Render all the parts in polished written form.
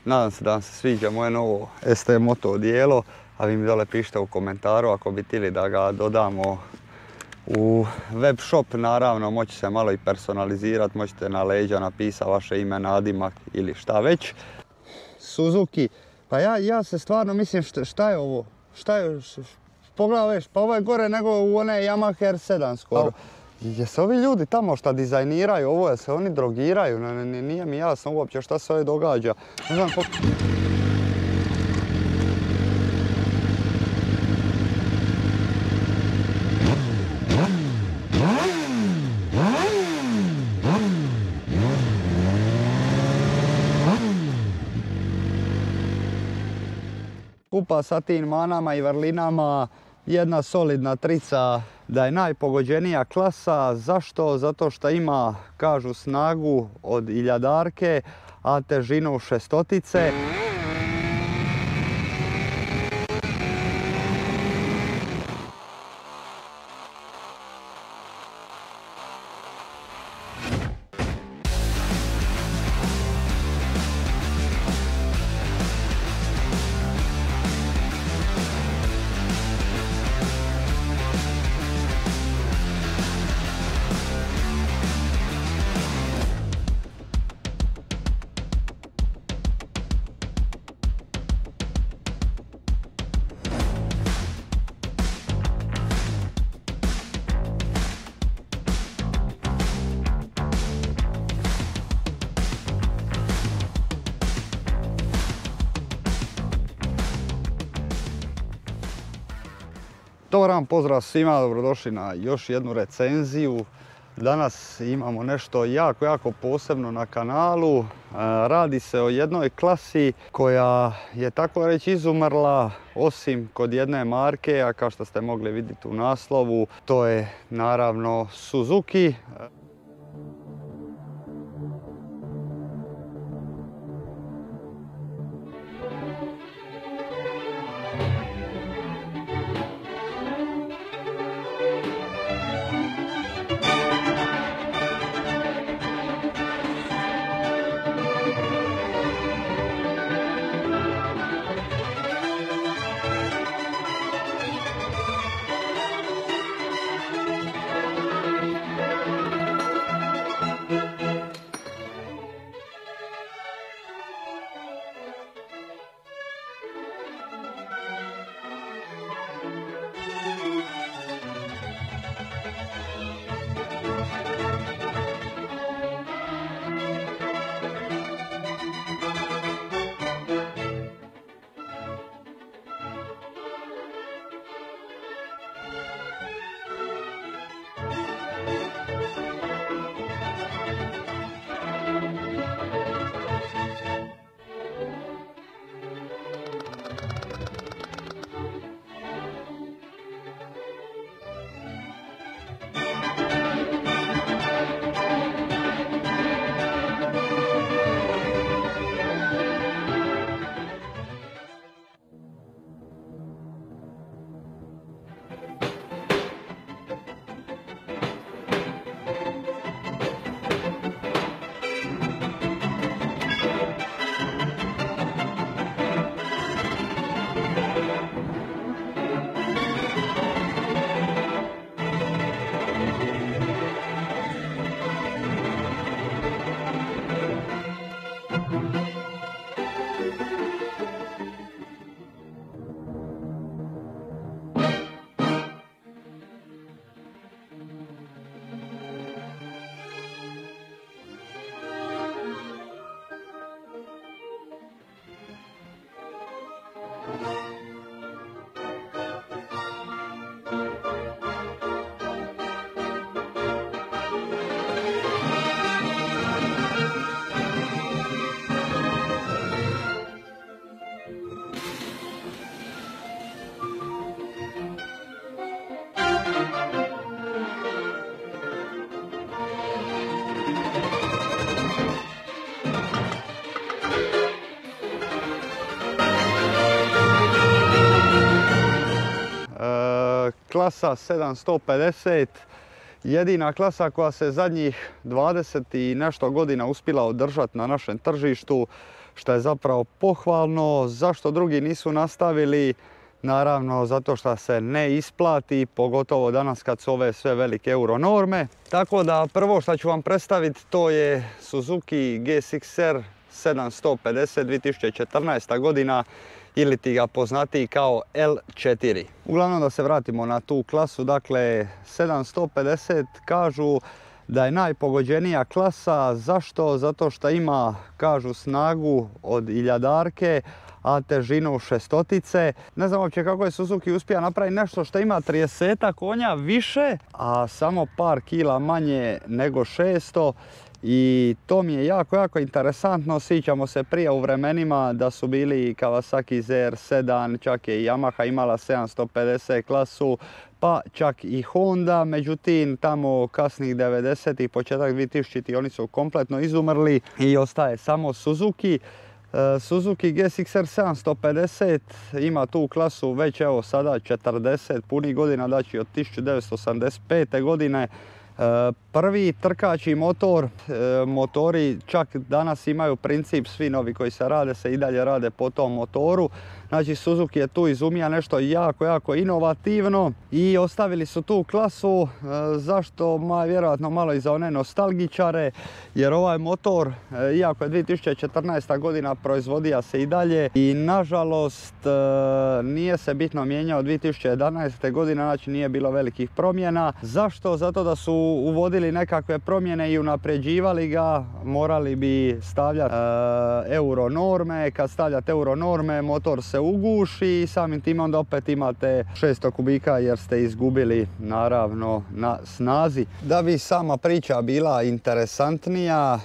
Nadam se da vam se sviđa moje novo ST Moto odijelo, a vi mi dole pišite u komentaru ako bi htjeli da ga dodamo u web shop. Naravno, moći se malo i personalizirati, možete na leđa napisati vaše ime, nadimak ili šta već. Suzuki, pa ja se stvarno mislim šta je ovo? Šta je, pogledaj, pa ovo je gore nego u one Yamaha R7 skoro. Jesu ovi ljudi tamo šta dizajniraju ovo, jel se oni drogiraju? Nije mi jasno uopće šta se ovdje događa. Ne znam skupa sa tim manama i vrlinama, jedna solidna trica da je najpogođenija klasa. Zašto? Zato što ima, kažu, snagu od iljadarke, a težinu šestotice. Dobar dan, pozdrav svima, dobrodošli na još jednu recenziju. Danas imamo nešto jako posebno na kanalu. Radi se o jednoj klasi koja je tako reći izumrla, osim kod jedne marke, a kao što ste mogli vidjeti u naslovu, to je naravno Suzuki. klasa 750, jedina klasa koja se zadnjih 20 i nešto godina uspjela održati na našem tržištu. što je zapravo pohvalno. Zašto drugi nisu nastavili? Naravno zato što se ne isplati, pogotovo danas kad su ove sve velike euro norme. Tako da prvo što ću vam predstaviti to je Suzuki GSX-R 750 2014. godina ili ti ga poznatiji kao L4. Uglavnom da se vratimo na tu klasu, dakle 750 kažu da je najpogođenija klasa. Zašto? Zato što ima, kažu, snagu od iljadarke, a težinu šestotice. Ne znam uopće kako je Suzuki uspio napraviti nešto što ima 30 konja više, a samo par kila manje nego 600. I to mi je jako interesantno. Sjećamo se prije u vremenima da su bili Kawasaki ZR7, čak je i Yamaha imala 750 klasu, pa čak i Honda. Međutim, tamo kasnih 90-ih, početak 2000-ih oni su kompletno izumrli i ostaje samo Suzuki. Suzuki GSX-R 750 ima tu klasu već evo sada 40 punih godina, znači od 1985. godine. Prvi trkači motor, motori čak danas imaju princip, svi novi koji se rade se i dalje rade po tom motoru. Znači Suzuki je tu izumio nešto jako inovativno i ostavili su tu klasu. Zašto? Vjerojatno malo i za one nostalgičare, jer ovaj motor, iako je 2014. godina, proizvodija se i dalje i nažalost nije se bitno mijenjao od 2011. godine, znači nije bilo velikih promjena. Zašto? Zato da su uvodili nekakve promjene i unapređivali ga, morali bi stavljati euro norme. Kad stavljate euro norme, motor se uguši i samim time onda opet imate 600 kubika jer ste izgubili naravno na snazi. Da bi sama priča bila interesantnija,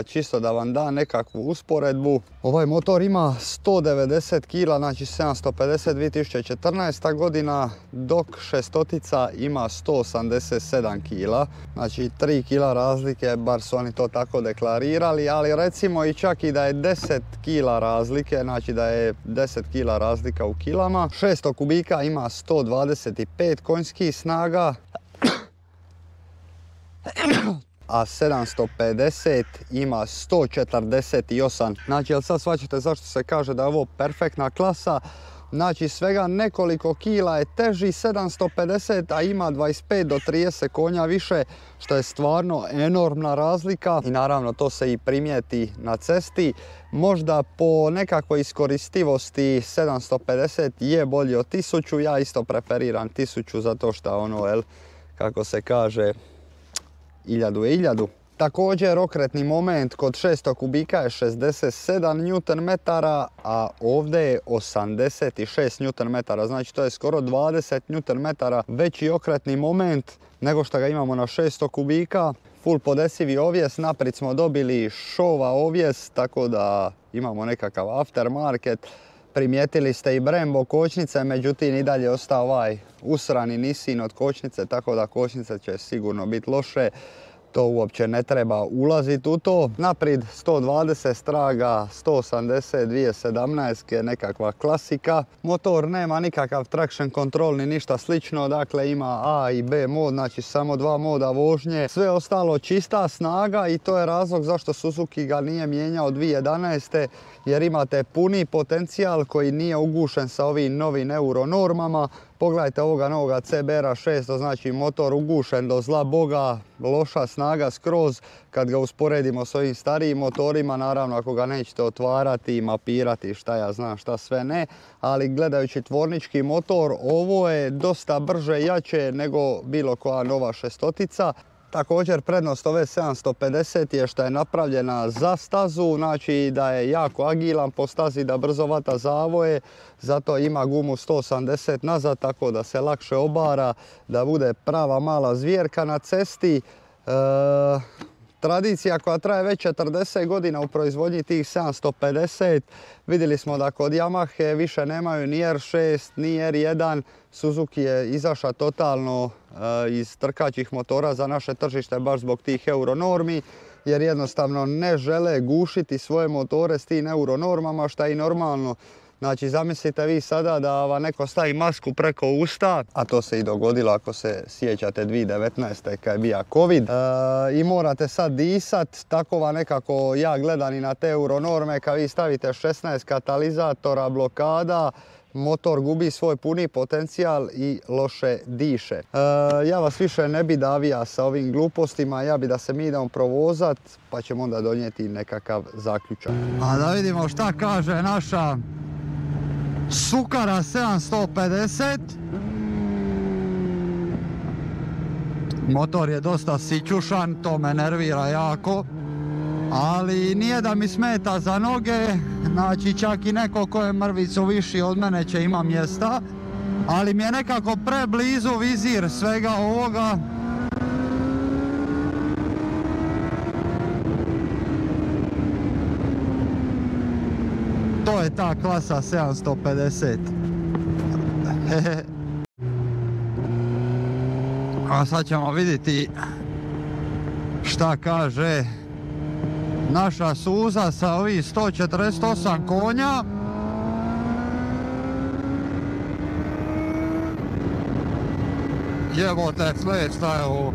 čisto da vam da nekakvu usporedbu, ovaj motor ima 190 kg, znači 750 2014. godina, dok šestotica ima 187 kg. Znači 3 kg razlike, bar su oni to tako deklarirali, ali recimo i čak i da je 10 kg razlike, znači da je 10 kg razlika u kilama. 600 kubika ima 125 konjskih snaga, a 750 ima 148. Znači, jel sad shvaćate zašto se kaže da je ovo perfektna klasa? Znači, svega nekoliko kila je teži 750, a ima 25 do 30 konja više, što je stvarno enormna razlika. I naravno, to se i primijeti na cesti. Možda po nekakvoj iskoristivosti 750 je bolji od 1000. Ja isto preferiram 1000 zato što ono, kako se kaže, 1000 je 1000. Također okretni moment kod 600 kubika je 67 Nm, a ovdje je 86 Nm, znači to je skoro 20 Nm veći okretni moment nego što ga imamo na 600 kubika. Full podesivi ovjes, naprijed smo dobili šova ovjes, tako da imamo nekakav aftermarket. Primijetili ste i Brembo kočnice, međutim i dalje ostao ovaj usrani Nissin od kočnice, tako da kočnice će sigurno biti loše. To uopće ne treba ulaziti u to. Naprijed 120 straga, 180, 2017 je nekakva klasika. Motor nema nikakav traction control ni ništa slično, dakle ima A i B mod, znači samo dva moda vožnje. Sve ostalo čista snaga i to je razlog zašto Suzuki ga nije mijenjao 2011. jer imate puni potencijal koji nije ugušen sa ovim novim euro normama. Pogledajte ovoga novoga CBR-a 600, znači motor ugušen do zla boga, loša snaga skroz. Kad ga usporedimo s ovim starijim motorima, naravno ako ga nećete otvarati i mapirati šta ja znam šta sve ne, ali gledajući tvornički motor, ovo je dosta brže i jače nego bilo koja nova šestotica. Također prednost ove 750 je što je napravljena za stazu, znači da je jako agilan po stazi, da brzo vata zavoje, zato ima gumu 180 nazad, tako da se lakše obara, da bude prava mala zvjerka na cesti. Tradicija koja traje već 40 godina u proizvodnji tih 750. Vidjeli smo da kod Yamahe više nemaju ni R6 ni R1. Suzuki je izašao totalno iz trkačih motora za naše tržište baš zbog tih euro normi, jer jednostavno ne žele gušiti svoje motore s tim euro normama, što je i normalno. Znači zamislite vi sada da vam neko stavi masku preko usta, a to se i dogodilo ako se sjećate 2019. kad je bio COVID, i morate sad disat, tako vam nekako ja gledam i na te euronorme, kad vi stavite 16 katalizatora, blokada, motor gubi svoj puni potencijal i loše diše. Ja vas više ne bi davija sa ovim glupostima, ja bi da se mi idemo provozat, pa ćemo onda donijeti nekakav zaključak. A da vidimo šta kaže naša Sukara 750. Motor je dosta sićušan, to me nervira jako. Ali nije da mi smeta za noge, znači čak i neko ko je mrvicu viši od mene će ima mjesta. Ali mi je nekako preblizu vizir svega ovoga. To je ta klasa 750. A sad ćemo vidjeti šta kaže naša Suza sa ovih 148 konja. Jebote, sled, šta je ovo?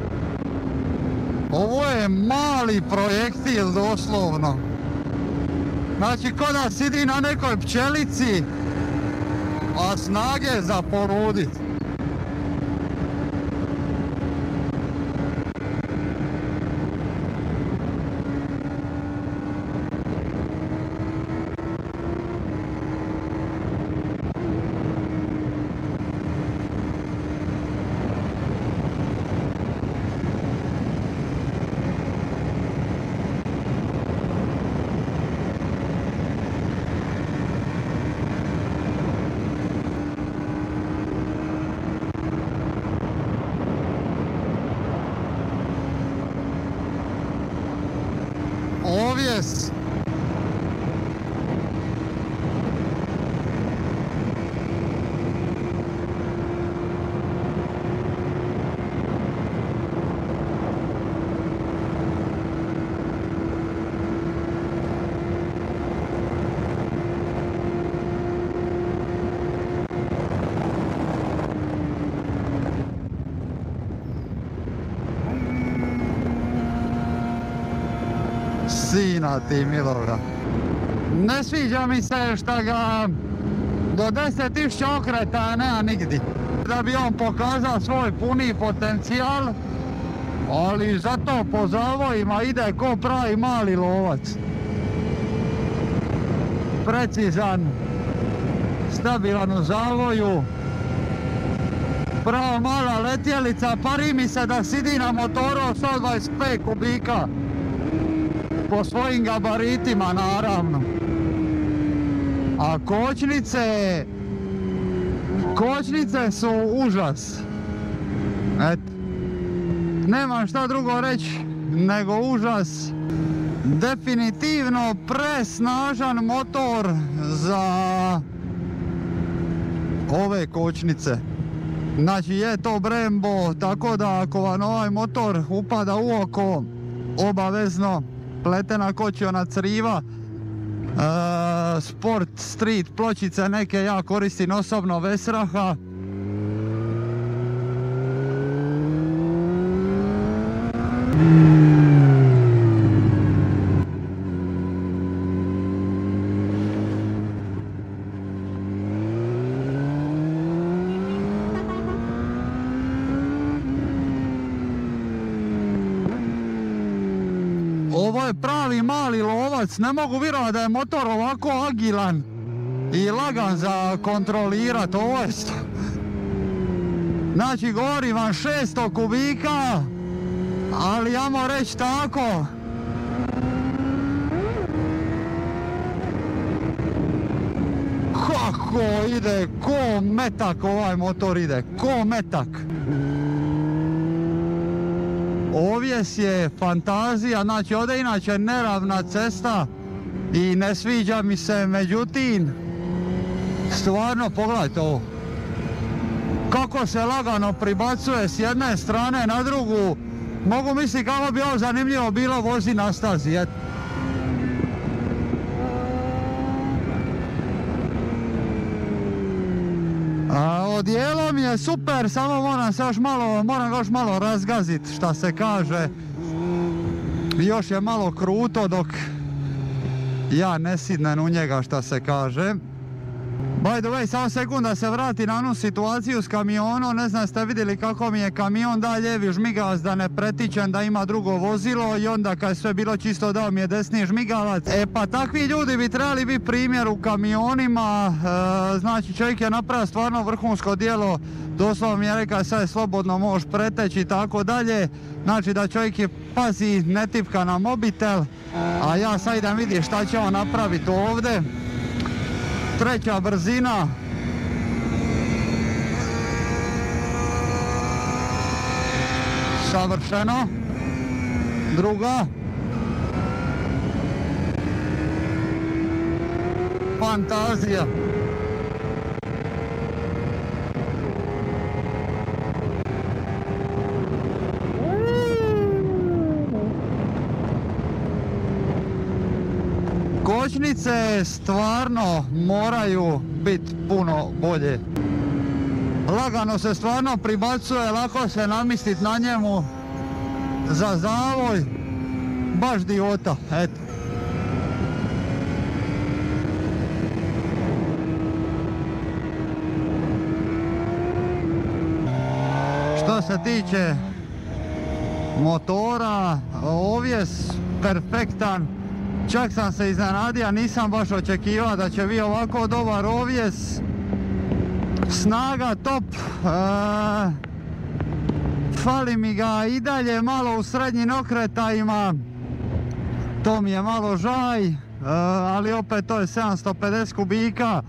Ovo je mali projektil doslovno. Znači ko da sidi na nekoj pčelici, a snage za porudit. Ovjes. Sina ti miloga. Ne sviđa mi se šta ga do 10.000 okreta nema nigdje. Da bi on pokazao svoj puni potencijal, ali zato po zavojima ide ko pravi mali lovac. Precizan, stabilan u zavoju, prava mala letjelica, pari mi se da sidi na motoru 125 kubika. Po svojim gabaritima naravno. A kočnice su užas. Eto. Nemam šta drugo reći nego užas. Definitivno presnažan motor za ove kočnice. Znači je to Brembo, tako da ako vam ovaj motor upada u oko, obavezno pletena kočiona criva, Sport Street pločice neke ja koristim osobno Vesraha. Ovo je pravi mali lovac, ne mogu vjerovati da je motor ovako agilan i lagan za kontrolirat. Ovo je znači govorim vam 600 kubika, ali ajmo reći tako. Kako ide, ko metak ovaj motor ide, ko metak. Ovjes je fantazija, znači ovdje inače neravna cesta i ne sviđa mi se, međutim, stvarno pogledajte ovo. Kako se lagano pribacuje s jedne strane na drugu, mogu misliti kako bi ovo zanimljivo bilo vozi na stazi. odijelo mi je super, samo moram ga još malo razgazit, šta se kaže. Još je malo kruto dok ja ne sidnem u njega, šta se kaže. By the way, samo sekund da se vrati na onu situaciju s kamionom, ne znam ste vidjeli kako mi je kamion da lijevi žmigavac da ne pretičem, da ima drugo vozilo i onda kad je sve bilo čisto dao mi je desni žmigavac. E pa takvi ljudi bi trebali biti primjer u kamionima, znači čovjek je napravio stvarno vrhunsko djelo, doslovno mi je rekao sad je slobodno možeš preteći i tako dalje, znači da čovjek je pazi ne tipka na mobitel, a ja sad idem vidjeti šta će on napraviti ovdje. Treća brzina. Savršeno. Druga. Fantazija. Kočnice stvarno moraju biti puno bolje. Lagano se stvarno pribacuje, lako se namislit na njemu za zavoj. Baš diota, eto. Što se tiče motora, ovjes perfektan. Čak sam se iznenadio, nisam baš očekivao da će biti ovako dobar ovjes. Snaga top. Fali mi ga i dalje malo u srednjim okretajima. To mi je malo žaj, ali opet to je 750 kubika.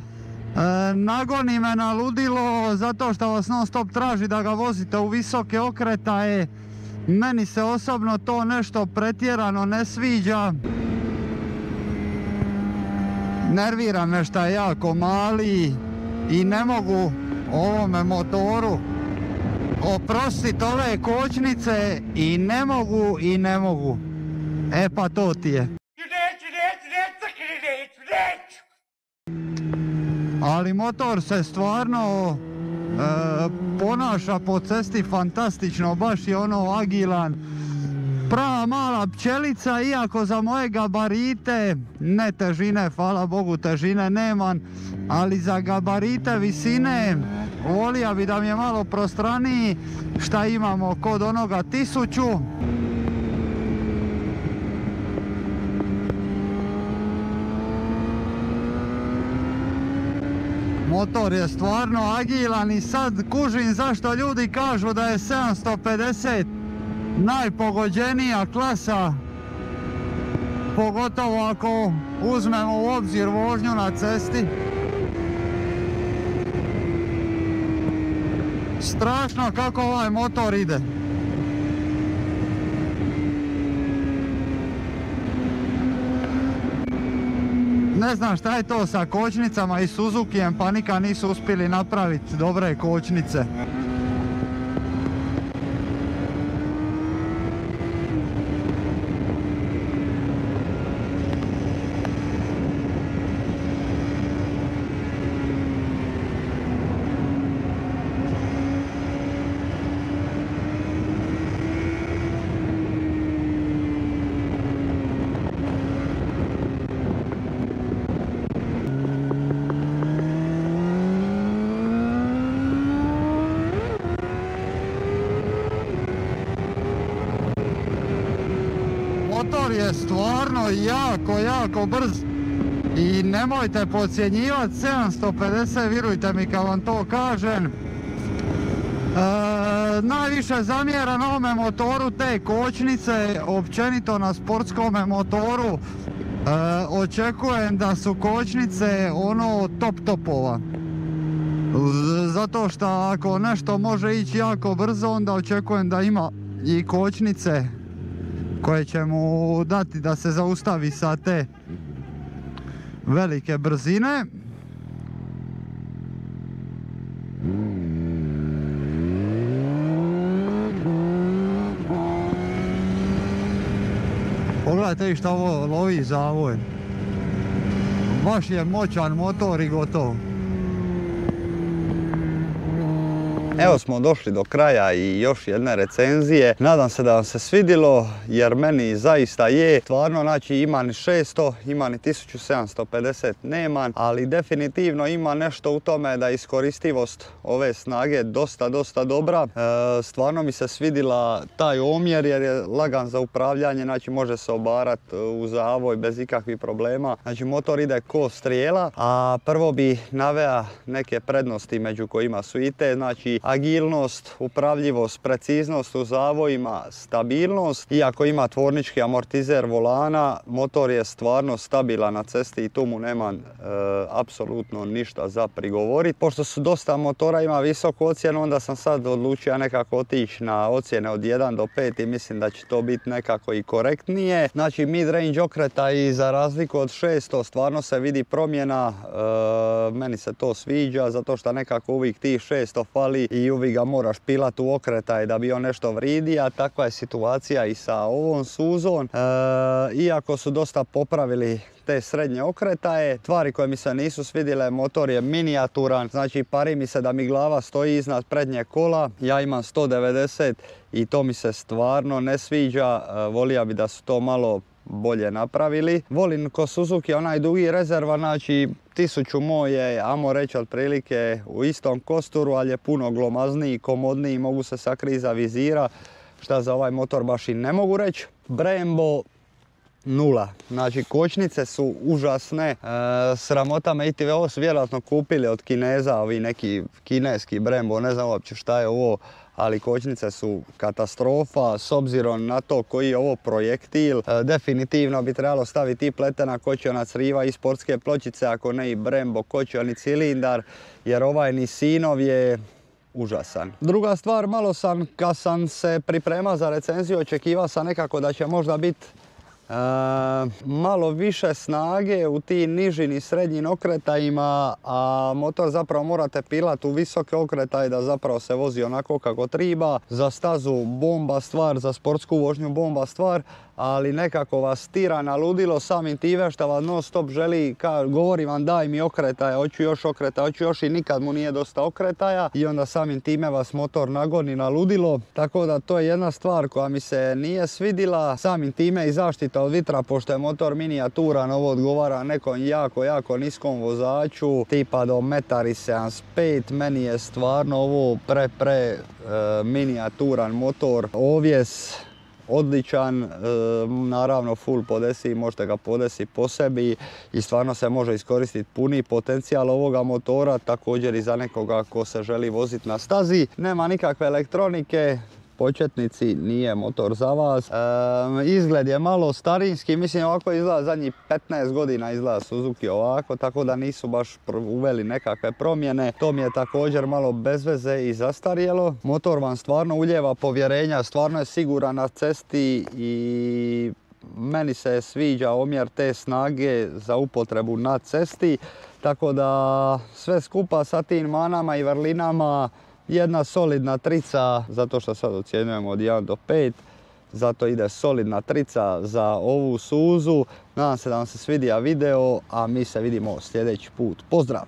Nagoni me na ludilo zato što vas non stop traži da ga vozite u visoke okretaje. Meni se osobno to nešto pretjerano ne sviđa. Nervira me šta je jako mali i ne mogu ovome motoru oprostiti ove kočnice i ne mogu. E pa to ti je. Ali motor se stvarno ponaša po cesti fantastično, baš je ono agilan. Prava mala pčelica, iako za moje gabarite, ne težine, hvala Bogu težine nemam, ali za gabarite visine volija bi da mi je malo prostraniji, šta imamo kod onoga 1000. Motor je stvarno agilan i sad kužim zašto ljudi kažu da je 750 najpogođenija klasa, pogotovo ako uzmemo u obzir vožnju na cesti. Strašno kako ovaj motor ide. Ne znam šta je to sa kočnicama i Suzukijem, pa nikad nisu uspjeli napraviti dobre kočnice. Motor je stvarno jako brz i nemojte podcjenjivati 750, vjerujte mi kad vam to kažem. Najviše zamjeram na ovome motoru te kočnice, općenito na sportskome motoru. Očekujem da su kočnice ono topova. Zato što ako nešto može ići jako brzo, onda očekujem da ima i kočnice koje će mu dati da se zaustavi sa te velike brzine. Pogledajte vi šta ovo lovi zavoj. Baš je moćan motor i gotovo. Evo smo došli do kraja i još jedne recenzije. Nadam se da vam se svidilo, jer meni zaista je. Stvarno, znači ima ni 600, ima ni 1750, nema, ali definitivno ima nešto u tome da iskoristivost ove snage dosta dobra. Stvarno mi se svidila taj omjer jer je lagan za upravljanje, znači može se obarati u zavoj bez ikakvih problema. Znači motor ide ko strijela, a prvo bi naveo neke prednosti među kojima su i te, znači agilnost, upravljivost, preciznost u zavojima, stabilnost. Iako ima tvornički amortizer volana, motor je stvarno stabilan na cesti i tu mu nema apsolutno ništa za prigovoriti. Pošto su dosta motora ima visoku ocjenu, onda sam sad odlučio nekako otići na ocjene od 1 do 5 i mislim da će to biti nekako i korektnije. Znači mid-range okretaj za razliku od 600 stvarno se vidi promjena, meni se to sviđa zato što nekako uvijek tih 600 fali i uvijek ga moraš pilati u okretaj da bi on nešto vridi, a takva je situacija i sa ovom suzom. Iako su dosta popravili te srednje okretaje, stvari koje mi se nisu svidjele, motor je minijaturan, znači pari mi se da mi glava stoji iznad prednje kola, ja imam 190 i to mi se stvarno ne sviđa, volio bi da su to malo bolje napravili. Volim ko Suzuki onaj dugi rezerva, znači 1000 moj je, ajmo reći, otprilike u istom kosturu, ali je puno glomazniji, komodniji, mogu se sakriti iza vizira, šta za ovaj motor baš i ne mogu reći. Brembo 0. Znači kočnice su užasne, sramota me iti, ovo su vjerojatno kupili od Kineza, ovi neki kineski Brembo, ne znam uopće šta je ovo, ali kočnice su katastrofa s obzirom na to koji je ovo projektil. Definitivno bi trebalo staviti i pletena kočiona criva i sportske pločice, ako ne i Brembo kočioni cilindar, jer ovaj Nissinov je užasan. Druga stvar, malo sam, kad sam se pripremao za recenziju, očekivao sam nekako da će možda biti malo više snage u tim nižim i srednjim okretajima, a motor zapravo morate pilati u visoke okretaje da zapravo se vozi onako kako treba. Za stazu bomba stvar, za sportsku vožnju bomba stvar, ali nekako vas tira na ludilo samim time što vas non stop želi, govori vam daj mi okretaja, hoću još okretaja, hoću još i nikad mu nije dosta okretaja i onda samim time vas motor nagoni na ludilo. Tako da to je jedna stvar koja mi se nije svidila, samim time i zaštita od vitra, pošto je motor minijaturan, ovo odgovara nekom jako niskom vozaču, tipa do 1,75 m, meni je stvarno ovo pre minijaturan motor. Ovjes odličan, naravno full podesi, možete ga podesiti po sebi i stvarno se može iskoristiti puni potencijal ovoga motora, također i za nekoga ko se želi voziti na stazi. Nema nikakve elektronike, početnici, nije motor za vas. Izgled je malo starinski, mislim ovako izgleda zadnjih 15 godina izgleda Suzuki ovako, tako da nisu baš uveli nekakve promjene. To mi je također malo bez veze i zastarjelo. Motor vam stvarno ulijeva povjerenja, stvarno je siguran na cesti i meni se sviđa omjer te snage za upotrebu na cesti. Tako da sve skupa sa tim manama i vrlinama, jedna solidna trica, zato što sad ocjenjujemo od 1 do 5, zato ide solidna trica za ovu suzu. Nadam se da vam se svidio video, a mi se vidimo sljedeći put. Pozdrav!